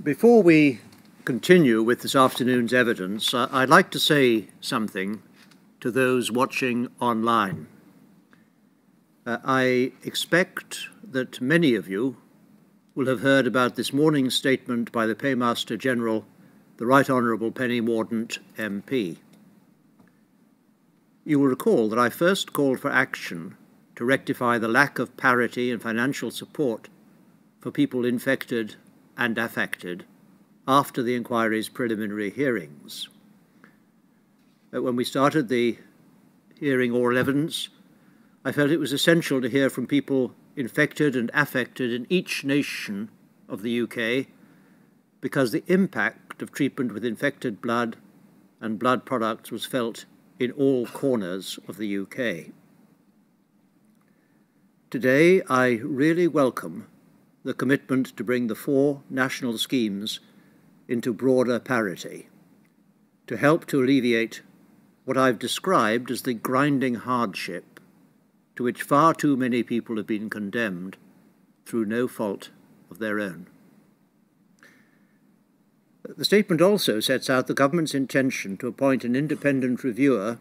Before we continue with this afternoon's evidence, I'd like to say something to those watching online. I expect that many of you will have heard about this morning's statement by the Paymaster General, the Right Honourable Penny Mordaunt MP. You will recall that I first called for action to rectify the lack of parity and financial support for people infected and affected after the inquiry's preliminary hearings. When we started the hearing oral evidence, I felt it was essential to hear from people infected and affected in each nation of the UK, because the impact of treatment with infected blood and blood products was felt in all corners of the UK. Today, I really welcome the commitment to bring the 4 national schemes into broader parity, to help to alleviate what I've described as the grinding hardship to which far too many people have been condemned through no fault of their own. The statement also sets out the government's intention to appoint an independent reviewer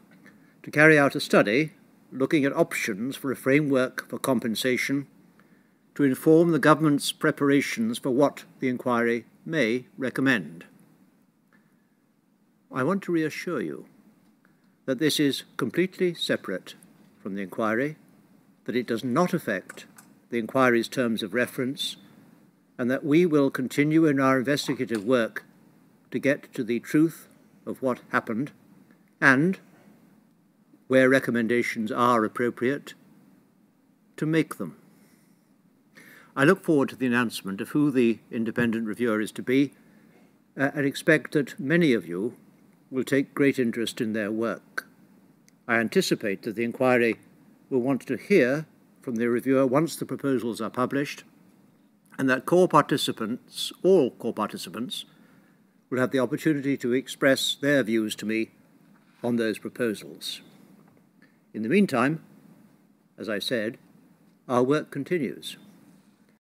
to carry out a study looking at options for a framework for compensation to inform the government's preparations for what the inquiry may recommend. I want to reassure you that this is completely separate from the inquiry, that it does not affect the inquiry's terms of reference, and that we will continue in our investigative work to get to the truth of what happened and, where recommendations are appropriate, to make them. I look forward to the announcement of who the independent reviewer is to be and expect that many of you will take great interest in their work. I anticipate that the inquiry will want to hear from the reviewer once the proposals are published, and that all core participants, will have the opportunity to express their views to me on those proposals. In the meantime, as I said, our work continues.